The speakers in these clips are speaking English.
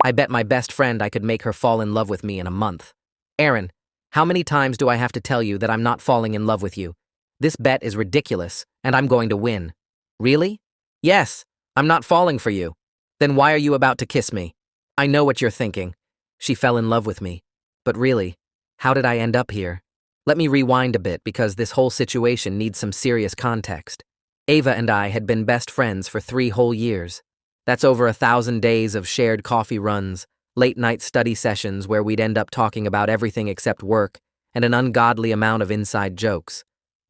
I bet my best friend I could make her fall in love with me in a month. Aaron, how many times do I have to tell you that I'm not falling in love with you? This bet is ridiculous, and I'm going to win. Really? Yes, I'm not falling for you. Then why are you about to kiss me? I know what you're thinking. She fell in love with me. But really, how did I end up here? Let me rewind a bit because this whole situation needs some serious context. Ava and I had been best friends for 3 whole years. That's over 1,000 days of shared coffee runs, late-night study sessions where we'd end up talking about everything except work, and an ungodly amount of inside jokes.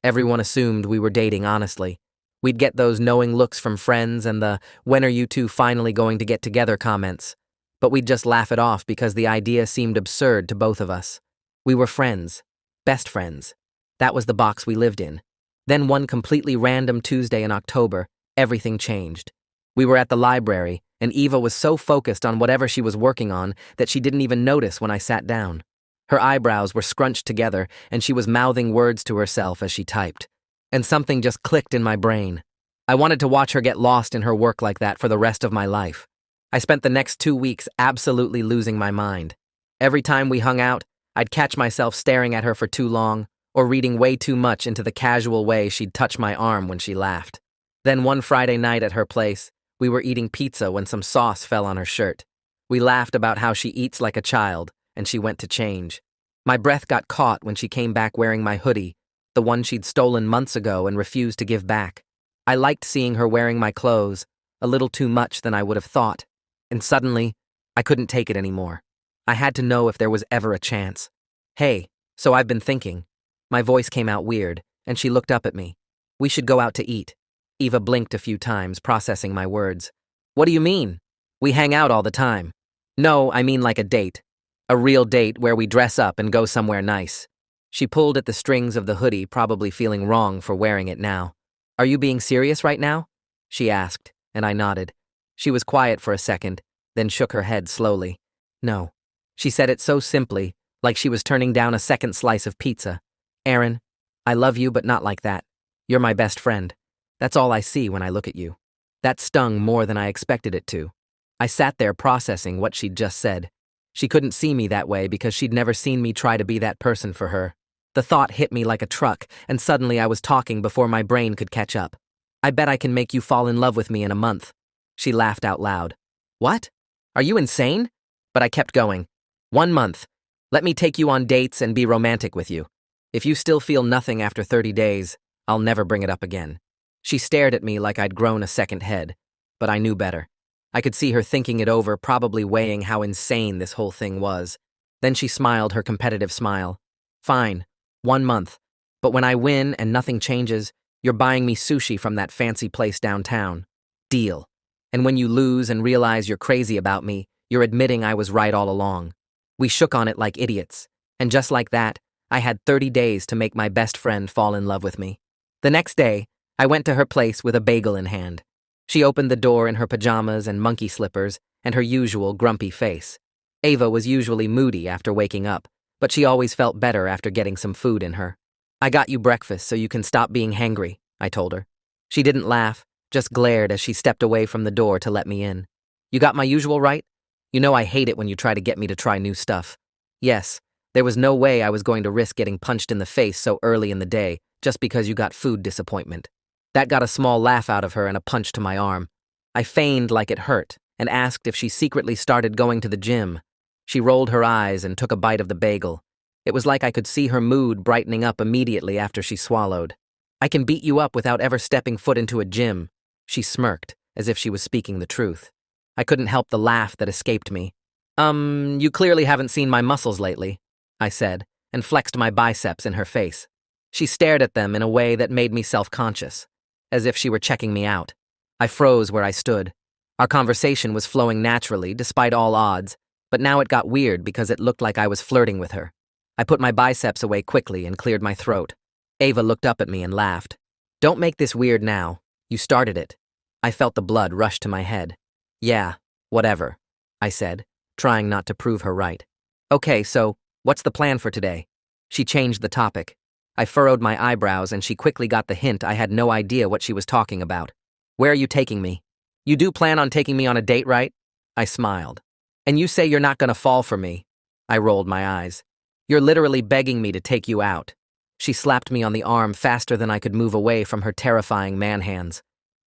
Everyone assumed we were dating honestly. We'd get those knowing looks from friends and the "when are you two finally going to get together" comments. But we'd just laugh it off because the idea seemed absurd to both of us. We were friends. Best friends. That was the box we lived in. Then one completely random Tuesday in October, everything changed. We were at the library, and Eva was so focused on whatever she was working on that she didn't even notice when I sat down. Her eyebrows were scrunched together, and she was mouthing words to herself as she typed. And something just clicked in my brain. I wanted to watch her get lost in her work like that for the rest of my life. I spent the next 2 weeks absolutely losing my mind. Every time we hung out, I'd catch myself staring at her for too long, or reading way too much into the casual way she'd touch my arm when she laughed. Then one Friday night at her place, we were eating pizza when some sauce fell on her shirt. We laughed about how she eats like a child, and she went to change. My breath got caught when she came back wearing my hoodie, the one she'd stolen months ago and refused to give back. I liked seeing her wearing my clothes, a little too much than I would have thought. And suddenly, I couldn't take it anymore. I had to know if there was ever a chance. "Hey, so I've been thinking." My voice came out weird, and she looked up at me. "We should go out to eat." Eva blinked a few times, processing my words. "What do you mean? We hang out all the time." "No, I mean like a date. A real date where we dress up and go somewhere nice." She pulled at the strings of the hoodie, probably feeling wrong for wearing it now. "Are you being serious right now?" she asked, and I nodded. She was quiet for a second, then shook her head slowly. "No." She said it so simply, like she was turning down a second slice of pizza. "Aaron, I love you, but not like that. You're my best friend. That's all I see when I look at you." That stung more than I expected it to. I sat there processing what she'd just said. She couldn't see me that way because she'd never seen me try to be that person for her. The thought hit me like a truck, and suddenly I was talking before my brain could catch up. "I bet I can make you fall in love with me in a month." She laughed out loud. "What? Are you insane?" But I kept going. "1 month. Let me take you on dates and be romantic with you. If you still feel nothing after 30 days, I'll never bring it up again." She stared at me like I'd grown a second head, but I knew better. I could see her thinking it over, probably weighing how insane this whole thing was. Then she smiled her competitive smile. "Fine, 1 month. But when I win and nothing changes, you're buying me sushi from that fancy place downtown. Deal. And when you lose and realize you're crazy about me, you're admitting I was right all along." We shook on it like idiots, and just like that, I had 30 days to make my best friend fall in love with me. The next day, I went to her place with a bagel in hand. She opened the door in her pajamas and monkey slippers and her usual grumpy face. Ava was usually moody after waking up, but she always felt better after getting some food in her. "I got you breakfast so you can stop being hangry," I told her. She didn't laugh, just glared as she stepped away from the door to let me in. "You got my usual right? You know I hate it when you try to get me to try new stuff." Yes, there was no way I was going to risk getting punched in the face so early in the day just because you got food disappointment. That got a small laugh out of her and a punch to my arm. I feigned like it hurt and asked if she secretly started going to the gym. She rolled her eyes and took a bite of the bagel. It was like I could see her mood brightening up immediately after she swallowed. "I can beat you up without ever stepping foot into a gym." She smirked, as if she was speaking the truth. I couldn't help the laugh that escaped me. You clearly haven't seen my muscles lately," I said, and flexed my biceps in her face. She stared at them in a way that made me self-conscious, as if she were checking me out. I froze where I stood. Our conversation was flowing naturally, despite all odds, but now it got weird because it looked like I was flirting with her. I put my biceps away quickly and cleared my throat. Ava looked up at me and laughed. "Don't make this weird now. You started it." I felt the blood rush to my head. "Yeah, whatever," I said, trying not to prove her right. "Okay, so, what's the plan for today?" She changed the topic. I furrowed my eyebrows and she quickly got the hint I had no idea what she was talking about. "Where are you taking me?" "You do plan on taking me on a date, right?" I smiled. And you say you're not gonna fall for me. I rolled my eyes. You're literally begging me to take you out. She slapped me on the arm faster than I could move away from her terrifying man hands.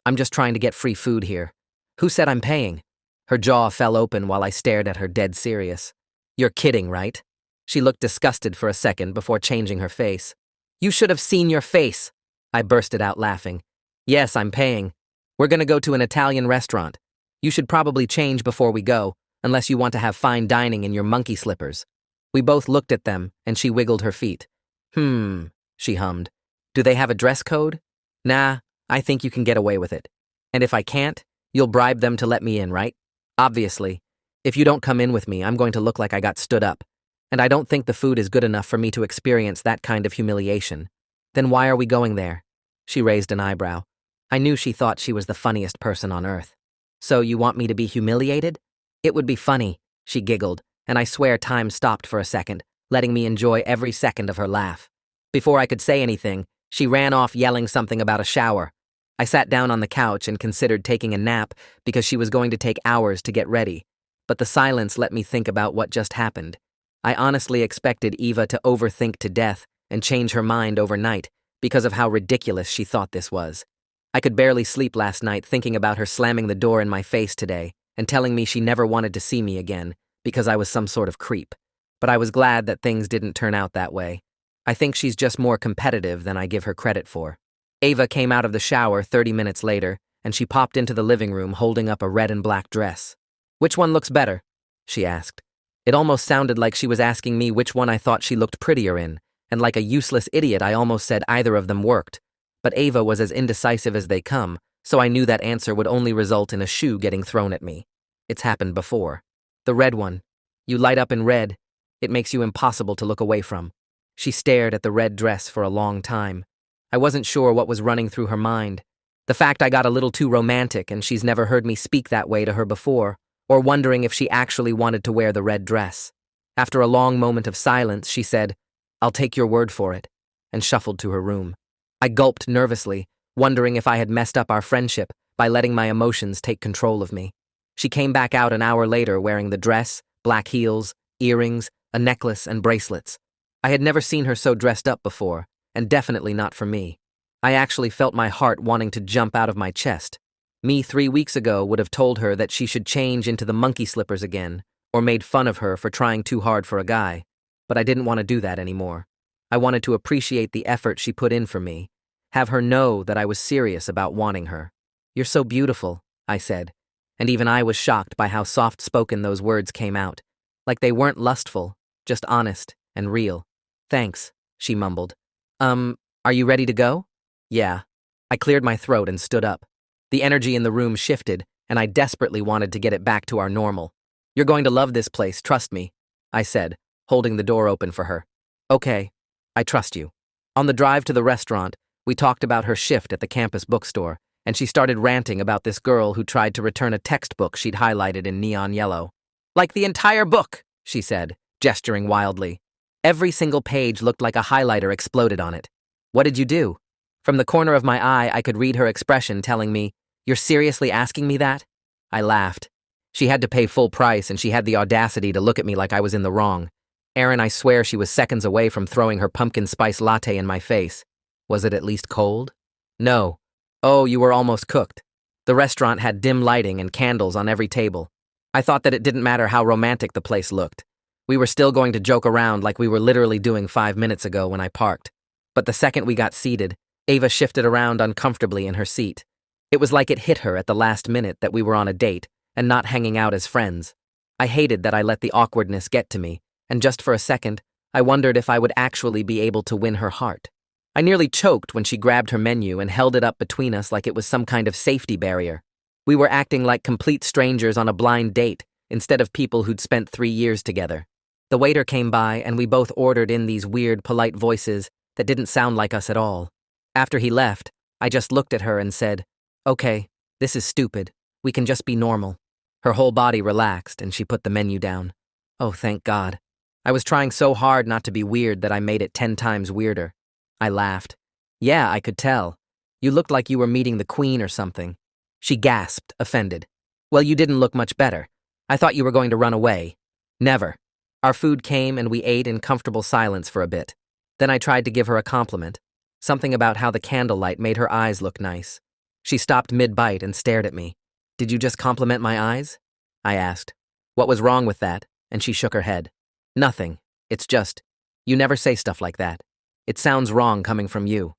I'm just trying to get free food here. Who said I'm paying? Her jaw fell open while I stared at her dead serious. You're kidding, right? She looked disgusted for a second before changing her face. You should have seen your face. I bursted out laughing. Yes, I'm paying. We're gonna go to an Italian restaurant. You should probably change before we go, unless you want to have fine dining in your monkey slippers. We both looked at them, and she wiggled her feet. She hummed. Do they have a dress code? Nah, I think you can get away with it. And if I can't, you'll bribe them to let me in, right? Obviously. If you don't come in with me, I'm going to look like I got stood up. And I don't think the food is good enough for me to experience that kind of humiliation. Then why are we going there? She raised an eyebrow. I knew she thought she was the funniest person on earth. So you want me to be humiliated? It would be funny, she giggled, and I swear time stopped for a second, letting me enjoy every second of her laugh. Before I could say anything, she ran off yelling something about a shower. I sat down on the couch and considered taking a nap because she was going to take hours to get ready. But the silence let me think about what just happened. I honestly expected Eva to overthink to death and change her mind overnight because of how ridiculous she thought this was. I could barely sleep last night thinking about her slamming the door in my face today and telling me she never wanted to see me again because I was some sort of creep. But I was glad that things didn't turn out that way. I think she's just more competitive than I give her credit for. Ava came out of the shower 30 minutes later, and she popped into the living room holding up a red and black dress. Which one looks better? She asked. It almost sounded like she was asking me which one I thought she looked prettier in, and like a useless idiot I almost said either of them worked. But Ava was as indecisive as they come, so I knew that answer would only result in a shoe getting thrown at me. It's happened before. The red one. You light up in red. It makes you impossible to look away from. She stared at the red dress for a long time. I wasn't sure what was running through her mind. The fact I got a little too romantic and she's never heard me speak that way to her before, or wondering if she actually wanted to wear the red dress. After a long moment of silence, she said, I'll take your word for it, and shuffled to her room. I gulped nervously, wondering if I had messed up our friendship by letting my emotions take control of me. She came back out an hour later wearing the dress, black heels, earrings, a necklace, and bracelets. I had never seen her so dressed up before, and definitely not for me. I actually felt my heart wanting to jump out of my chest. Me 3 weeks ago would have told her that she should change into the monkey slippers again, or made fun of her for trying too hard for a guy. But I didn't want to do that anymore. I wanted to appreciate the effort she put in for me, have her know that I was serious about wanting her. You're so beautiful, I said, and even I was shocked by how soft-spoken those words came out, like they weren't lustful, just honest and real. Thanks, she mumbled. Are you ready to go? Yeah. I cleared my throat and stood up. The energy in the room shifted, and I desperately wanted to get it back to our normal. You're going to love this place, trust me, I said, holding the door open for her. Okay, I trust you. On the drive to the restaurant, we talked about her shift at the campus bookstore, and she started ranting about this girl who tried to return a textbook she'd highlighted in neon yellow. Like the entire book, she said, gesturing wildly. Every single page looked like a highlighter exploded on it. What did you do? From the corner of my eye, I could read her expression telling me, You're seriously asking me that? I laughed. She had to pay full price, and she had the audacity to look at me like I was in the wrong. Erin, I swear she was seconds away from throwing her pumpkin spice latte in my face. Was it at least cold? No. Oh, you were almost cooked. The restaurant had dim lighting and candles on every table. I thought that it didn't matter how romantic the place looked. We were still going to joke around like we were literally doing 5 minutes ago when I parked. But the second we got seated, Ava shifted around uncomfortably in her seat. It was like it hit her at the last minute that we were on a date and not hanging out as friends. I hated that I let the awkwardness get to me, and just for a second, I wondered if I would actually be able to win her heart. I nearly choked when she grabbed her menu and held it up between us like it was some kind of safety barrier. We were acting like complete strangers on a blind date instead of people who'd spent 3 years together. The waiter came by and we both ordered in these weird, polite voices that didn't sound like us at all. After he left, I just looked at her and said, Okay, this is stupid. We can just be normal. Her whole body relaxed and she put the menu down. Oh, thank God. I was trying so hard not to be weird that I made it 10 times weirder. I laughed. Yeah, I could tell. You looked like you were meeting the Queen or something. She gasped, offended. Well, you didn't look much better. I thought you were going to run away. Never. Our food came and we ate in comfortable silence for a bit. Then I tried to give her a compliment. Something about how the candlelight made her eyes look nice. She stopped mid-bite and stared at me. Did you just compliment my eyes? I asked. What was wrong with that? And she shook her head. Nothing. It's just, you never say stuff like that. It sounds wrong coming from you.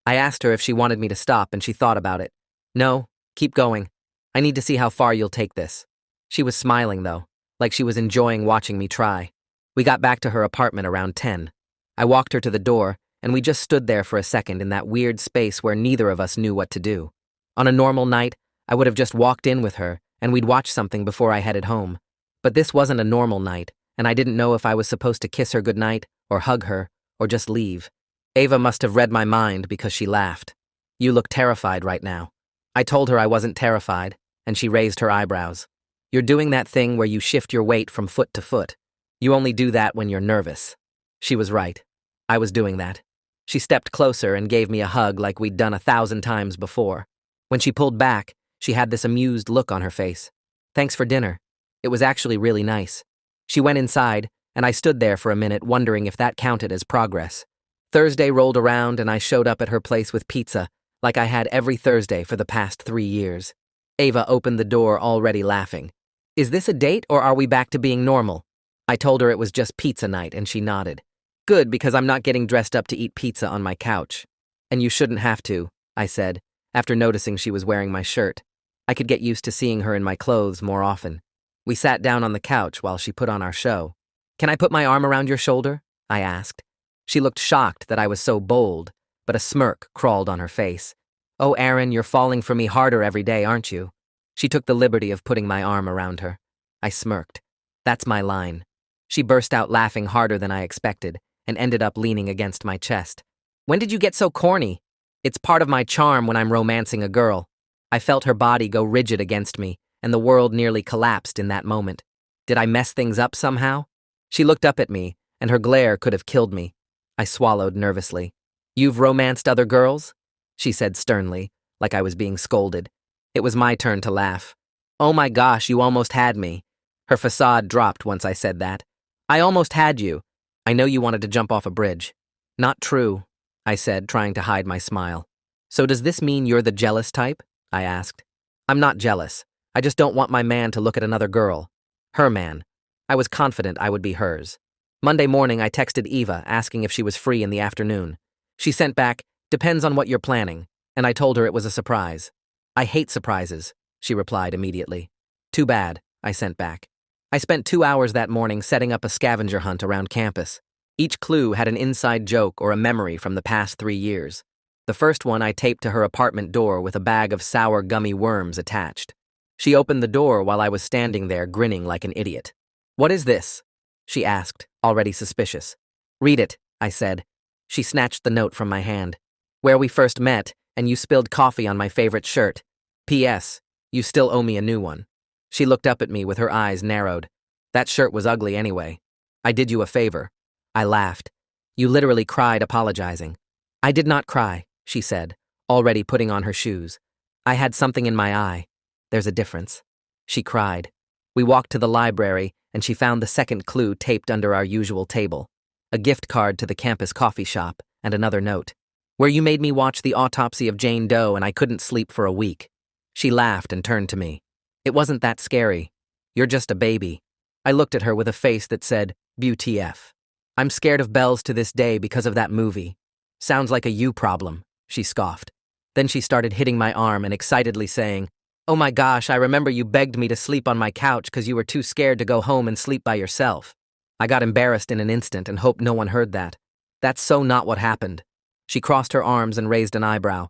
I asked her if she wanted me to stop and she thought about it. No, keep going. I need to see how far you'll take this. She was smiling though, like she was enjoying watching me try. We got back to her apartment around 10. I walked her to the door, and we just stood there for a second in that weird space where neither of us knew what to do. On a normal night, I would have just walked in with her, and we'd watch something before I headed home. But this wasn't a normal night, and I didn't know if I was supposed to kiss her goodnight, or hug her, or just leave. Ava must have read my mind because she laughed. You look terrified right now. I told her I wasn't terrified, and she raised her eyebrows. You're doing that thing where you shift your weight from foot to foot. You only do that when you're nervous. She was right. I was doing that. She stepped closer and gave me a hug like we'd done 1,000 times before. When she pulled back, she had this amused look on her face. Thanks for dinner. It was actually really nice. She went inside, and I stood there for a minute wondering if that counted as progress. Thursday rolled around and I showed up at her place with pizza, like I had every Thursday for the past 3 years. Ava opened the door already laughing. Is this a date or are we back to being normal? I told her it was just pizza night and she nodded. Good, because I'm not getting dressed up to eat pizza on my couch. And you shouldn't have to, I said, after noticing she was wearing my shirt. I could get used to seeing her in my clothes more often. We sat down on the couch while she put on our show. Can I put my arm around your shoulder? I asked. She looked shocked that I was so bold, but a smirk crawled on her face. Oh, Aaron, you're falling for me harder every day, aren't you? She took the liberty of putting my arm around her. I smirked. That's my line. She burst out laughing harder than I expected, and ended up leaning against my chest. When did you get so corny? It's part of my charm when I'm romancing a girl. I felt her body go rigid against me, and the world nearly collapsed in that moment. Did I mess things up somehow? She looked up at me, and her glare could have killed me. I swallowed nervously. You've romanced other girls? She said sternly, like I was being scolded. It was my turn to laugh. Oh my gosh, you almost had me. Her facade dropped once I said that. I almost had you. I know you wanted to jump off a bridge. Not true, I said, trying to hide my smile. So does this mean you're the jealous type? I asked. I'm not jealous. I just don't want my man to look at another girl. Her man. I was confident I would be hers. Monday morning, I texted Eva asking if she was free in the afternoon. She sent back, depends on what you're planning, and I told her it was a surprise. I hate surprises, she replied immediately. Too bad, I sent back. I spent 2 hours that morning setting up a scavenger hunt around campus. Each clue had an inside joke or a memory from the past 3 years. The first one I taped to her apartment door with a bag of sour gummy worms attached. She opened the door while I was standing there grinning like an idiot. What is this? She asked, already suspicious. Read it, I said. She snatched the note from my hand. Where we first met, and you spilled coffee on my favorite shirt. P.S. You still owe me a new one. She looked up at me with her eyes narrowed. That shirt was ugly anyway. I did you a favor. I laughed. You literally cried apologizing. I did not cry, she said, already putting on her shoes. I had something in my eye. There's a difference. She cried. We walked to the library, and she found the second clue taped under our usual table. A gift card to the campus coffee shop, and another note. Where you made me watch the autopsy of Jane Doe and I couldn't sleep for a week. She laughed and turned to me. It wasn't that scary. You're just a baby. I looked at her with a face that said, BTF. I'm scared of bells to this day because of that movie. Sounds like a you problem, she scoffed. Then she started hitting my arm and excitedly saying, Oh my gosh, I remember you begged me to sleep on my couch because you were too scared to go home and sleep by yourself. I got embarrassed in an instant and hoped no one heard that. That's so not what happened. She crossed her arms and raised an eyebrow.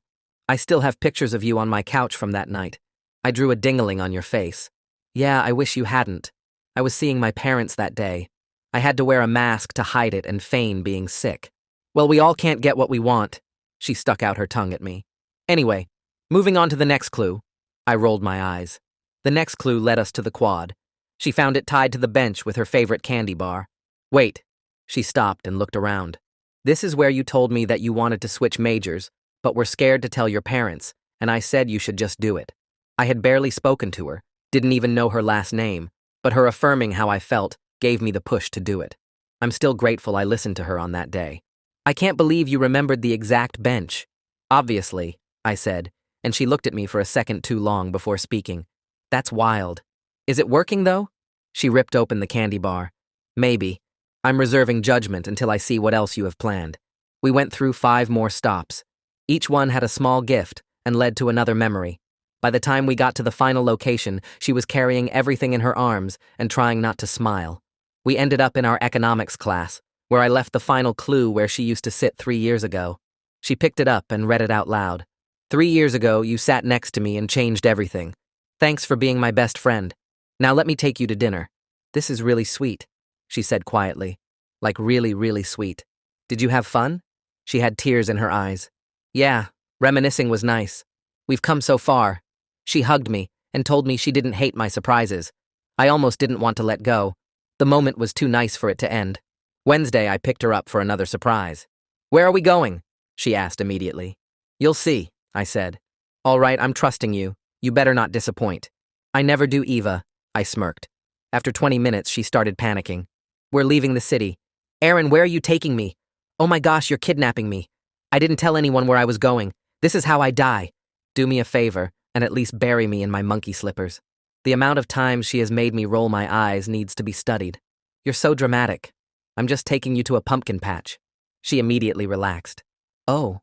I still have pictures of you on my couch from that night. I drew a dingling on your face. Yeah, I wish you hadn't. I was seeing my parents that day. I had to wear a mask to hide it and feign being sick. Well, we all can't get what we want. She stuck out her tongue at me. Anyway, moving on to the next clue. I rolled my eyes. The next clue led us to the quad. She found it tied to the bench with her favorite candy bar. Wait. She stopped and looked around. This is where you told me that you wanted to switch majors, but were scared to tell your parents, and I said you should just do it. I had barely spoken to her, didn't even know her last name, but her affirming how I felt gave me the push to do it. I'm still grateful I listened to her on that day. I can't believe you remembered the exact bench. Obviously, I said, and she looked at me for a second too long before speaking. That's wild. Is it working, though? She ripped open the candy bar. Maybe. I'm reserving judgment until I see what else you have planned. We went through 5 more stops. Each one had a small gift and led to another memory. By the time we got to the final location, she was carrying everything in her arms and trying not to smile. We ended up in our economics class, where I left the final clue where she used to sit 3 years ago. She picked it up and read it out loud. 3 years ago, you sat next to me and changed everything. Thanks for being my best friend. Now let me take you to dinner. This is really sweet, she said quietly. Like really, really sweet. Did you have fun? She had tears in her eyes. Yeah, reminiscing was nice. We've come so far. She hugged me and told me she didn't hate my surprises. I almost didn't want to let go. The moment was too nice for it to end. Wednesday, I picked her up for another surprise. Where are we going? She asked immediately. You'll see, I said. All right, I'm trusting you. You better not disappoint. I never do, Eva, I smirked. After 20 minutes, she started panicking. We're leaving the city. Aaron, where are you taking me? Oh my gosh, you're kidnapping me. I didn't tell anyone where I was going. This is how I die. Do me a favor and at least bury me in my monkey slippers. The amount of times she has made me roll my eyes needs to be studied. You're so dramatic. I'm just taking you to a pumpkin patch. She immediately relaxed. Oh,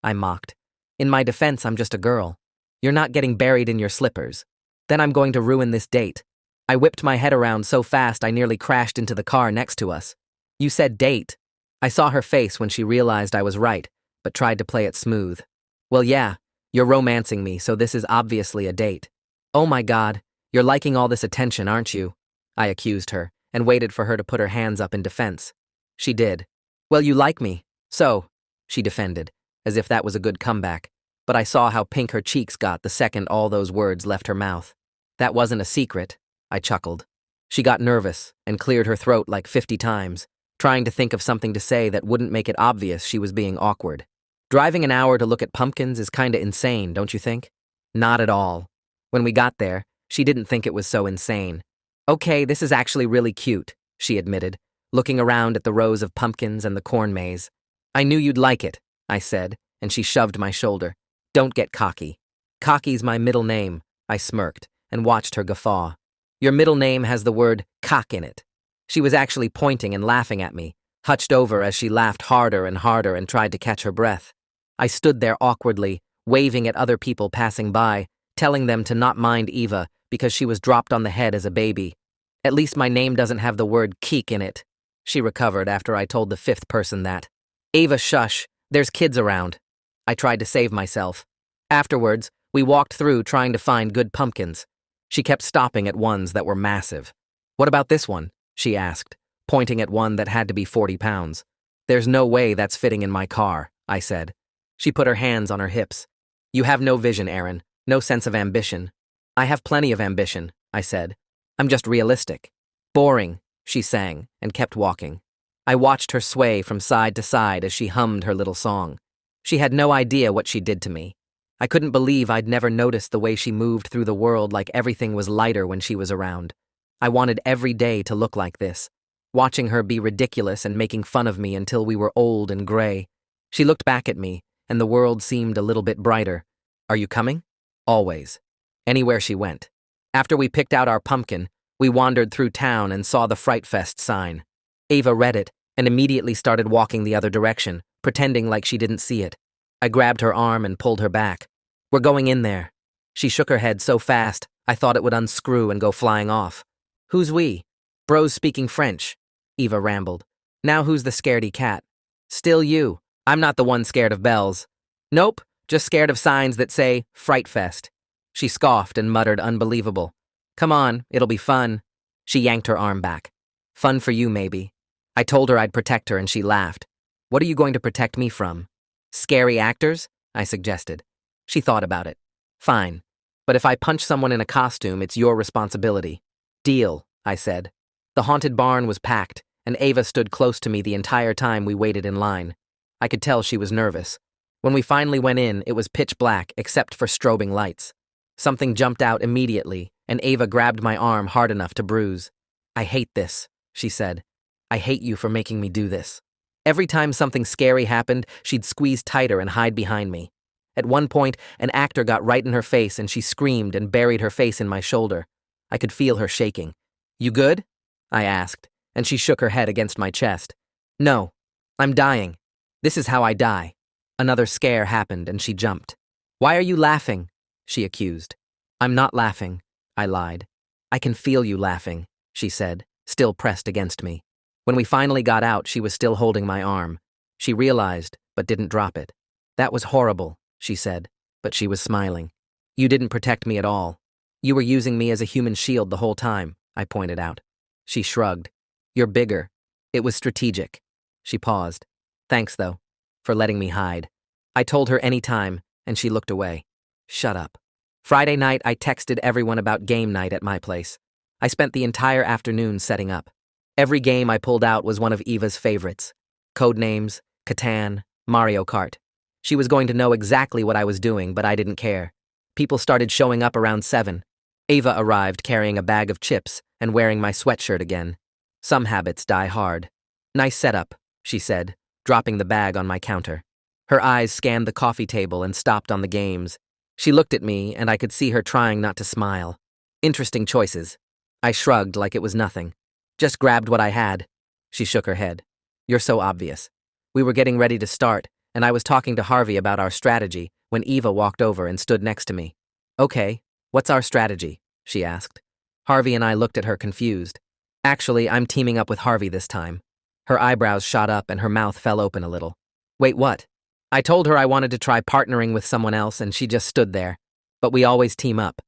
I mocked. In my defense, I'm just a girl. You're not getting buried in your slippers. Then I'm going to ruin this date. I whipped my head around so fast I nearly crashed into the car next to us. You said date. I saw her face when she realized I was right, but tried to play it smooth. Well, yeah, you're romancing me, so this is obviously a date. Oh my God, you're liking all this attention, aren't you? I accused her, and waited for her to put her hands up in defense. She did. Well, you like me, so, she defended, as if that was a good comeback. But I saw how pink her cheeks got the second all those words left her mouth. That wasn't a secret, I chuckled. She got nervous and cleared her throat like 50 times, trying to think of something to say that wouldn't make it obvious she was being awkward. Driving an hour to look at pumpkins is kinda insane, don't you think? Not at all. When we got there, she didn't think it was so insane. Okay, this is actually really cute, she admitted, looking around at the rows of pumpkins and the corn maze. I knew you'd like it, I said, and she shoved my shoulder. Don't get cocky. Cocky's my middle name, I smirked and watched her guffaw. Your middle name has the word cock in it. She was actually pointing and laughing at me, hutched over as she laughed harder and tried to catch her breath. I stood there awkwardly, waving at other people passing by, telling them to not mind Eva because she was dropped on the head as a baby. At least my name doesn't have the word keek in it. She recovered after I told the 5th person that. Ava, shush, there's kids around. I tried to save myself. Afterwards, we walked through trying to find good pumpkins. She kept stopping at ones that were massive. What about this one? She asked, pointing at one that had to be 40 pounds. There's no way that's fitting in my car, I said. She put her hands on her hips. You have no vision, Aaron, no sense of ambition. I have plenty of ambition, I said. I'm just realistic. Boring, she sang, and kept walking. I watched her sway from side to side as she hummed her little song. She had no idea what she did to me. I couldn't believe I'd never noticed the way she moved through the world like everything was lighter when she was around. I wanted every day to look like this, watching her be ridiculous and making fun of me until we were old and gray. She looked back at me, and the world seemed a little bit brighter. Are you coming? Always. Anywhere she went. After we picked out our pumpkin, we wandered through town and saw the Fright Fest sign. Ava read it and immediately started walking the other direction, pretending like she didn't see it. I grabbed her arm and pulled her back. We're going in there. She shook her head so fast, I thought it would unscrew and go flying off. Who's we? Bro's speaking French, Eva rambled. Now who's the scaredy cat? Still you. I'm not the one scared of bells. Nope, just scared of signs that say Fright Fest. She scoffed and muttered unbelievable. Come on, it'll be fun. She yanked her arm back. Fun for you, maybe. I told her I'd protect her and she laughed. What are you going to protect me from? Scary actors? I suggested. She thought about it. Fine. But if I punch someone in a costume, it's your responsibility. Deal, I said. The haunted barn was packed, and Ava stood close to me the entire time we waited in line. I could tell she was nervous. When we finally went in, it was pitch black except for strobing lights. Something jumped out immediately, and Ava grabbed my arm hard enough to bruise. "I hate this," she said. "I hate you for making me do this." Every time something scary happened, she'd squeeze tighter and hide behind me. At one point, an actor got right in her face and she screamed and buried her face in my shoulder. I could feel her shaking. "You good?" I asked, and she shook her head against my chest. "No, I'm dying. This is how I die." Another scare happened and she jumped. "Why are you laughing?" she accused. "I'm not laughing," I lied. "I can feel you laughing," she said, still pressed against me. When we finally got out, she was still holding my arm. She realized, but didn't drop it. "That was horrible," she said, but she was smiling. "You didn't protect me at all. You were using me as a human shield the whole time," I pointed out. She shrugged. "You're bigger. It was strategic." She paused. "Thanks, though, for letting me hide." I told her any time, and she looked away. "Shut up." Friday night, I texted everyone about game night at my place. I spent the entire afternoon setting up. Every game I pulled out was one of Eva's favorites. Codenames, Catan, Mario Kart. She was going to know exactly what I was doing, but I didn't care. People started showing up around 7. Ava arrived carrying a bag of chips and wearing my sweatshirt again. Some habits die hard. "Nice setup," she said, dropping the bag on my counter. Her eyes scanned the coffee table and stopped on the games. She looked at me, and I could see her trying not to smile. "Interesting choices." I shrugged like it was nothing. "Just grabbed what I had." She shook her head. "You're so obvious." We were getting ready to start, and I was talking to Harvey about our strategy when Eva walked over and stood next to me. "Okay, what's our strategy?" she asked. Harvey and I looked at her confused. "Actually, I'm teaming up with Harvey this time." Her eyebrows shot up and her mouth fell open a little. "Wait, what?" I told her I wanted to try partnering with someone else, and she just stood there. "But we always team up."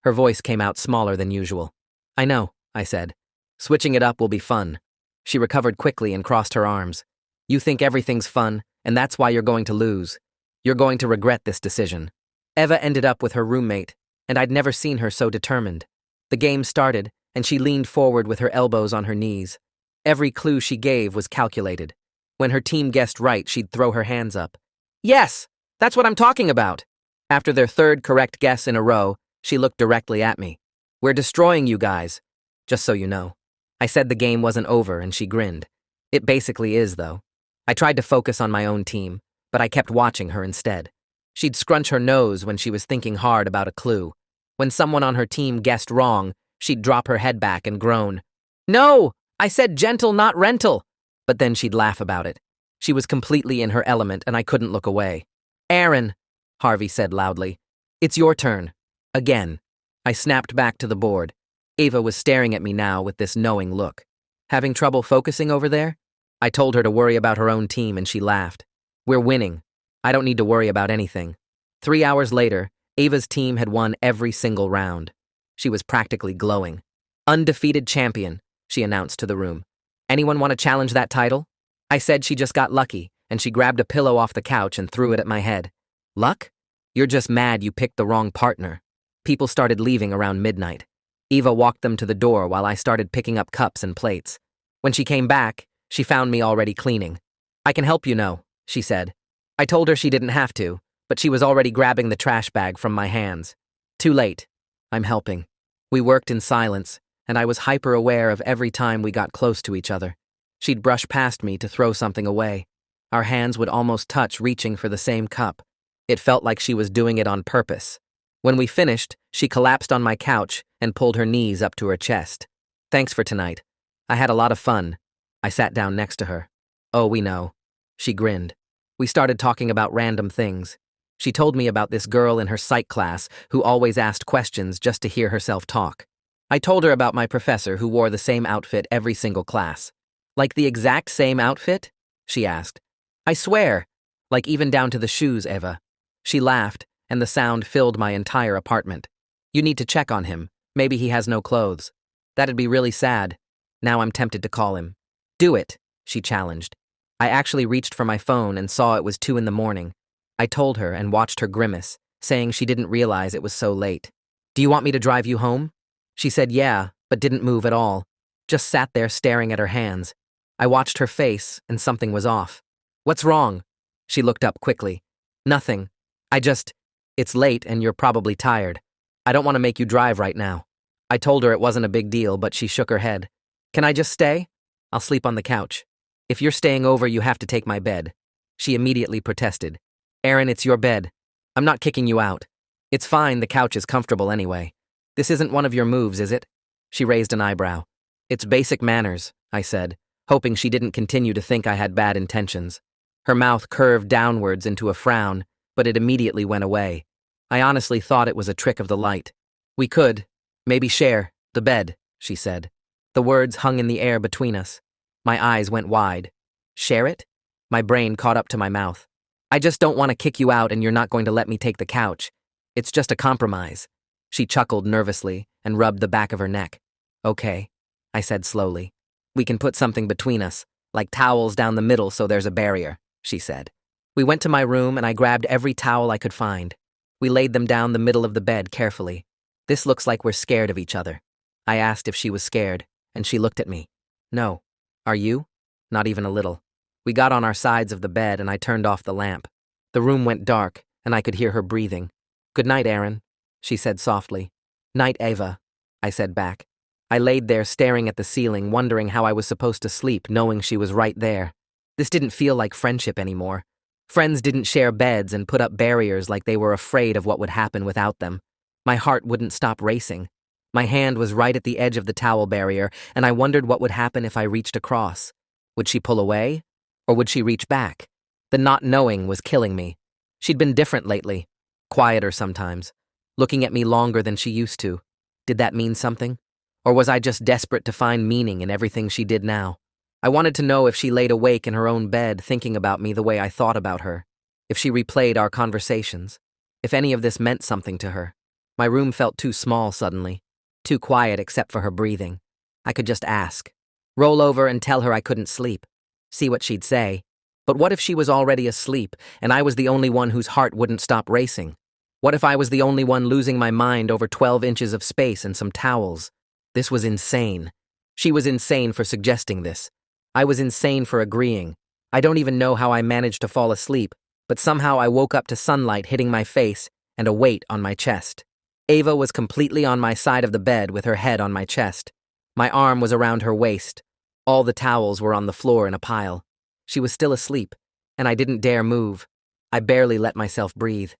Her voice came out smaller than usual. "I know," I said. "Switching it up will be fun." She recovered quickly and crossed her arms. "You think everything's fun, and that's why you're going to lose. You're going to regret this decision." Eva ended up with her roommate, and I'd never seen her so determined. The game started, and she leaned forward with her elbows on her knees. Every clue she gave was calculated. When her team guessed right, she'd throw her hands up. "Yes, that's what I'm talking about." After their third correct guess in a row, she looked directly at me. "We're destroying you guys, just so you know." I said the game wasn't over, and she grinned. "It basically is, though." I tried to focus on my own team, but I kept watching her instead. She'd scrunch her nose when she was thinking hard about a clue. When someone on her team guessed wrong, she'd drop her head back and groan. "No, I said gentle, not rental." But then she'd laugh about it. She was completely in her element, and I couldn't look away. "Aaron," Harvey said loudly, "it's your turn." Again. I snapped back to the board. Ava was staring at me now with this knowing look. "Having trouble focusing over there?" I told her to worry about her own team, and she laughed. "We're winning. I don't need to worry about anything." 3 hours later, Ava's team had won every single round. She was practically glowing. "Undefeated champion," she announced to the room. "Anyone want to challenge that title?" I said she just got lucky, and she grabbed a pillow off the couch and threw it at my head. "Luck? You're just mad you picked the wrong partner." People started leaving around midnight. Eva walked them to the door while I started picking up cups and plates. When she came back, she found me already cleaning. "I can help you now," she said. I told her she didn't have to, but she was already grabbing the trash bag from my hands. "Too late. I'm helping." We worked in silence, and I was hyper-aware of every time we got close to each other. She'd brush past me to throw something away. Our hands would almost touch, reaching for the same cup. It felt like she was doing it on purpose. When we finished, she collapsed on my couch and pulled her knees up to her chest. "Thanks for tonight. I had a lot of fun." I sat down next to her. "Oh, we know." She grinned. We started talking about random things. She told me about this girl in her psych class who always asked questions just to hear herself talk. I told her about my professor who wore the same outfit every single class. "Like the exact same outfit?" she asked. "I swear. Like even down to the shoes, Eva." She laughed, and the sound filled my entire apartment. "You need to check on him. Maybe he has no clothes." "That'd be really sad." Now I'm tempted to call him. "Do it," she challenged. I actually reached for my phone and saw it was 2 in the morning. I told her and watched her grimace, saying she didn't realize it was so late. "Do you want me to drive you home?" She said yeah, but didn't move at all. Just sat there staring at her hands. I watched her face, and something was off. "What's wrong?" She looked up quickly. "Nothing. It's late and you're probably tired. I don't want to make you drive right now." I told her it wasn't a big deal, but she shook her head. Can I just stay? I'll sleep on the couch. If you're staying over, you have to take my bed. She immediately protested. Erin, it's your bed. I'm not kicking you out. It's fine, the couch is comfortable anyway. This isn't one of your moves, is it? She raised an eyebrow. It's basic manners, I said, hoping she didn't continue to think I had bad intentions. Her mouth curved downwards into a frown, but it immediately went away. I honestly thought it was a trick of the light. We could, maybe share, the bed, she said. The words hung in the air between us. My eyes went wide. Share it? My brain caught up to my mouth. I just don't want to kick you out and you're not going to let me take the couch. It's just a compromise. She chuckled nervously and rubbed the back of her neck. Okay, I said slowly. We can put something between us, like towels down the middle so there's a barrier, she said. We went to my room and I grabbed every towel I could find. We laid them down the middle of the bed carefully. This looks like we're scared of each other. I asked if she was scared, and she looked at me. No. Are you? Not even a little. We got on our sides of the bed and I turned off the lamp. The room went dark and I could hear her breathing. Good night, Erin, she said softly. Night, Ava, I said back. I laid there staring at the ceiling, wondering how I was supposed to sleep knowing she was right there. This didn't feel like friendship anymore. Friends didn't share beds and put up barriers like they were afraid of what would happen without them. My heart wouldn't stop racing. My hand was right at the edge of the towel barrier, and I wondered what would happen if I reached across. Would she pull away? Or would she reach back? The not knowing was killing me. She'd been different lately. Quieter sometimes. Looking at me longer than she used to. Did that mean something? Or was I just desperate to find meaning in everything she did now? I wanted to know if she laid awake in her own bed thinking about me the way I thought about her. If she replayed our conversations. If any of this meant something to her. My room felt too small suddenly. Too quiet except for her breathing. I could just ask. Roll over and tell her I couldn't sleep. See what she'd say. But what if she was already asleep and I was the only one whose heart wouldn't stop racing? What if I was the only one losing my mind over 12 inches of space and some towels? This was insane. She was insane for suggesting this. I was insane for agreeing. I don't even know how I managed to fall asleep, but somehow I woke up to sunlight hitting my face and a weight on my chest. Ava was completely on my side of the bed with her head on my chest. My arm was around her waist. All the towels were on the floor in a pile. She was still asleep, and I didn't dare move. I barely let myself breathe.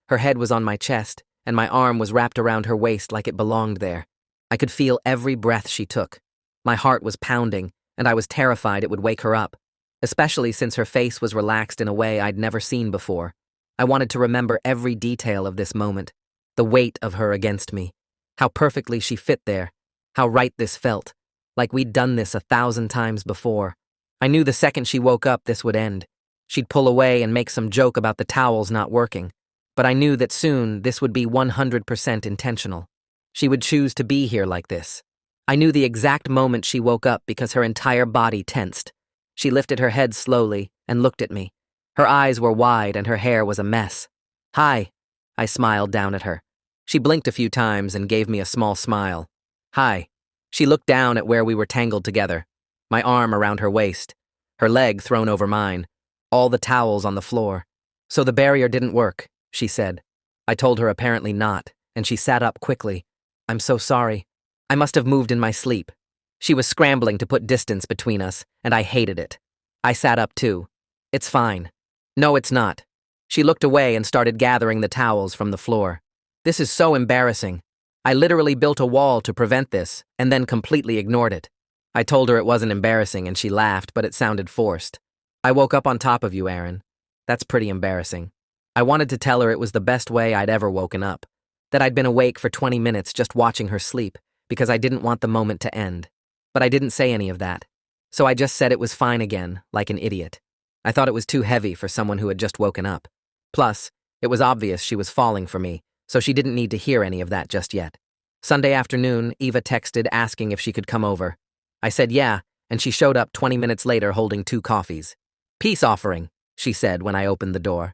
Her head was on my chest, and my arm was wrapped around her waist like it belonged there. I could feel every breath she took. My heart was pounding, and I was terrified it would wake her up, especially since her face was relaxed in a way I'd never seen before. I wanted to remember every detail of this moment, the weight of her against me, how perfectly she fit there, how right this felt, like we'd done this 1,000 times before. I knew the second she woke up this would end. She'd pull away and make some joke about the towels not working, but I knew that soon this would be 100% intentional. She would choose to be here like this. I knew the exact moment she woke up because her entire body tensed. She lifted her head slowly and looked at me. Her eyes were wide and her hair was a mess. Hi, I smiled down at her. She blinked a few times and gave me a small smile. Hi. She looked down at where we were tangled together, my arm around her waist, her leg thrown over mine, all the towels on the floor. So the barrier didn't work, she said. I told her apparently not, and she sat up quickly. I'm so sorry. I must have moved in my sleep. She was scrambling to put distance between us, and I hated it. I sat up too. It's fine. No, it's not. She looked away and started gathering the towels from the floor. This is so embarrassing. I literally built a wall to prevent this, and then completely ignored it. I told her it wasn't embarrassing, and she laughed, but it sounded forced. I woke up on top of you, Erin. That's pretty embarrassing. I wanted to tell her it was the best way I'd ever woken up, that I'd been awake for 20 minutes just watching her sleep, because I didn't want the moment to end. But I didn't say any of that. So I just said it was fine again, like an idiot. I thought it was too heavy for someone who had just woken up. Plus, it was obvious she was falling for me, so she didn't need to hear any of that just yet. Sunday afternoon, Eva texted asking if she could come over. I said yeah, and she showed up 20 minutes later holding 2 coffees. Peace offering, she said when I opened the door.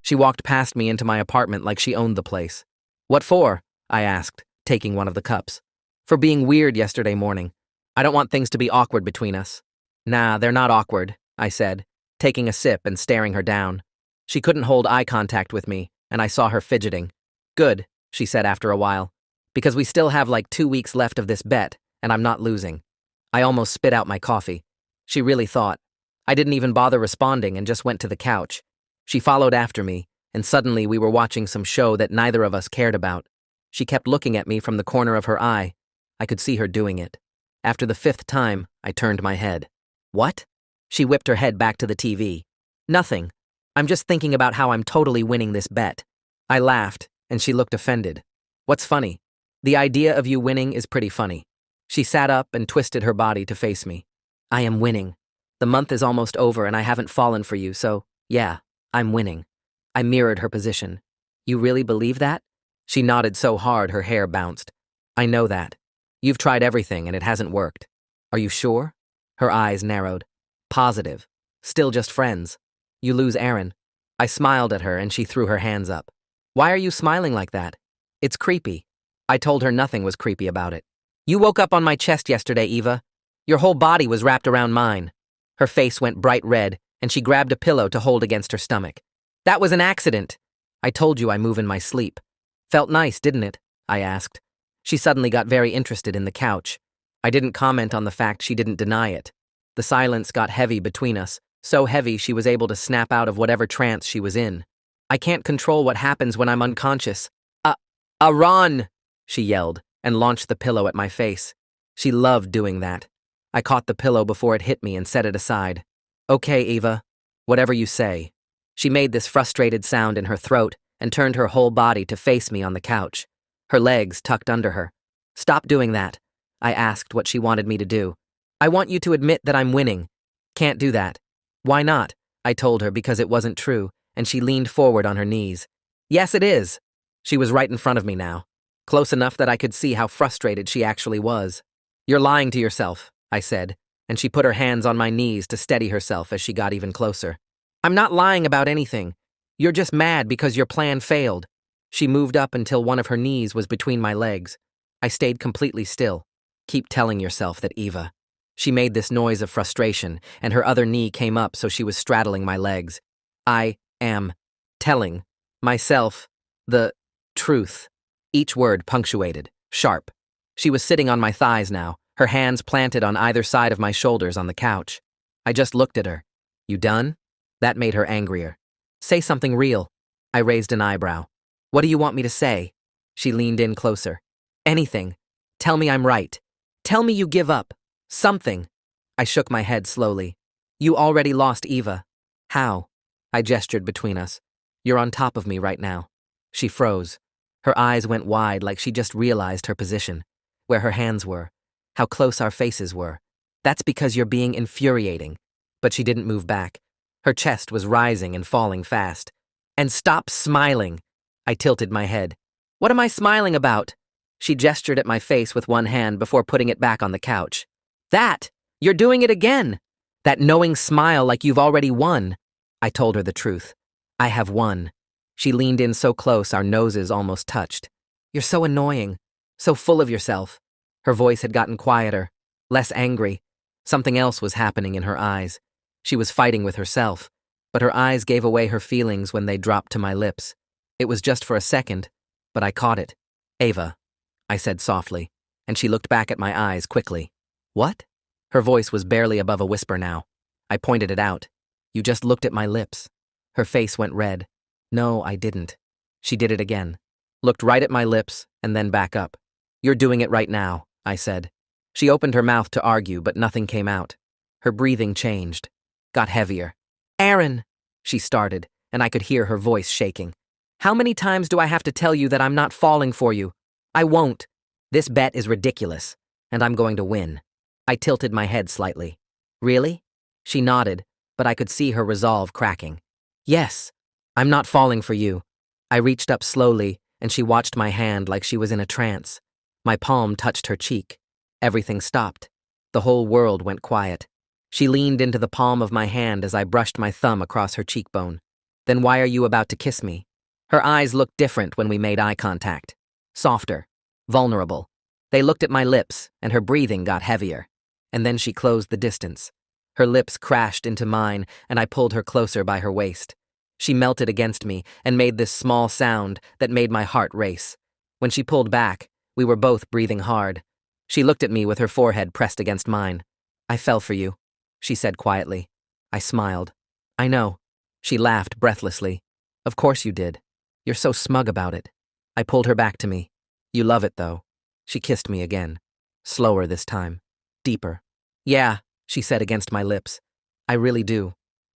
She walked past me into my apartment like she owned the place. What for? I asked, taking one of the cups. For being weird yesterday morning. I don't want things to be awkward between us. Nah, they're not awkward, I said, taking a sip and staring her down. She couldn't hold eye contact with me, and I saw her fidgeting. Good, she said after a while. Because we still have like 2 weeks left of this bet, and I'm not losing. I almost spit out my coffee. She really thought. I didn't even bother responding and just went to the couch. She followed after me, and suddenly we were watching some show that neither of us cared about. She kept looking at me from the corner of her eye. I could see her doing it. After the 5th time, I turned my head. What? She whipped her head back to the TV. Nothing. I'm just thinking about how I'm totally winning this bet. I laughed, and she looked offended. What's funny? The idea of you winning is pretty funny. She sat up and twisted her body to face me. I am winning. The month is almost over and I haven't fallen for you, so, yeah, I'm winning. I mirrored her position. You really believe that? She nodded so hard her hair bounced. I know that. You've tried everything and it hasn't worked. Are you sure? Her eyes narrowed. Positive. Still just friends. You lose Aaron. I smiled at her and she threw her hands up. Why are you smiling like that? It's creepy. I told her nothing was creepy about it. You woke up on my chest yesterday, Eva. Your whole body was wrapped around mine. Her face went bright red and she grabbed a pillow to hold against her stomach. That was an accident. I told you I move in my sleep. Felt nice, didn't it? I asked. She suddenly got very interested in the couch. I didn't comment on the fact she didn't deny it. The silence got heavy between us, so heavy she was able to snap out of whatever trance she was in. I can't control what happens when I'm unconscious. Ron! She yelled and launched the pillow at my face. She loved doing that. I caught the pillow before it hit me and set it aside. Okay, Eva. Whatever you say. She made this frustrated sound in her throat and turned her whole body to face me on the couch. Her legs tucked under her. Stop doing that. I asked what she wanted me to do. I want you to admit that I'm winning. Can't do that. Why not? I told her because it wasn't true, and she leaned forward on her knees. Yes, it is. She was right in front of me now, close enough that I could see how frustrated she actually was. You're lying to yourself, I said, and she put her hands on my knees to steady herself as she got even closer. I'm not lying about anything. You're just mad because your plan failed. She moved up until one of her knees was between my legs. I stayed completely still. Keep telling yourself that, Eva. She made this noise of frustration, and her other knee came up so she was straddling my legs. I am telling myself the truth. Each word punctuated, sharp. She was sitting on my thighs now, her hands planted on either side of my shoulders on the couch. I just looked at her. You done? That made her angrier. Say something real. I raised an eyebrow. What do you want me to say? She leaned in closer. Anything. Tell me I'm right. Tell me you give up. Something. I shook my head slowly. You already lost Eva. How? I gestured between us. You're on top of me right now. She froze. Her eyes went wide like she just realized her position, where her hands were, how close our faces were. That's because you're being infuriating. But she didn't move back. Her chest was rising and falling fast. And stop smiling. I tilted my head. What am I smiling about? She gestured at my face with one hand before putting it back on the couch. That! You're doing it again! That knowing smile like you've already won. I told her the truth. I have won. She leaned in so close our noses almost touched. You're so annoying. So full of yourself. Her voice had gotten quieter, less angry. Something else was happening in her eyes. She was fighting with herself, but her eyes gave away her feelings when they dropped to my lips. It was just for a second, but I caught it. Ava, I said softly, and she looked back at my eyes quickly. What? Her voice was barely above a whisper now. I pointed it out. You just looked at my lips. Her face went red. No, I didn't. She did it again. Looked right at my lips and then back up. You're doing it right now, I said. She opened her mouth to argue, but nothing came out. Her breathing changed. Got heavier. Aaron, she started, and I could hear her voice shaking. How many times do I have to tell you that I'm not falling for you? I won't. This bet is ridiculous, and I'm going to win. I tilted my head slightly. Really? She nodded, but I could see her resolve cracking. Yes, I'm not falling for you. I reached up slowly, and she watched my hand like she was in a trance. My palm touched her cheek. Everything stopped. The whole world went quiet. She leaned into the palm of my hand as I brushed my thumb across her cheekbone. Then why are you about to kiss me? Her eyes looked different when we made eye contact. Softer. Vulnerable. They looked at my lips, and her breathing got heavier. And then she closed the distance. Her lips crashed into mine, and I pulled her closer by her waist. She melted against me and made this small sound that made my heart race. When she pulled back, We were both breathing hard. She looked at me with her forehead pressed against mine. I fell for you, she said quietly. I smiled. I know. She laughed breathlessly. Of course you did. You're so smug about it. I pulled her back to me. You love it, though. She kissed me again. Slower this time. Deeper. Yeah, she said against my lips. I really do.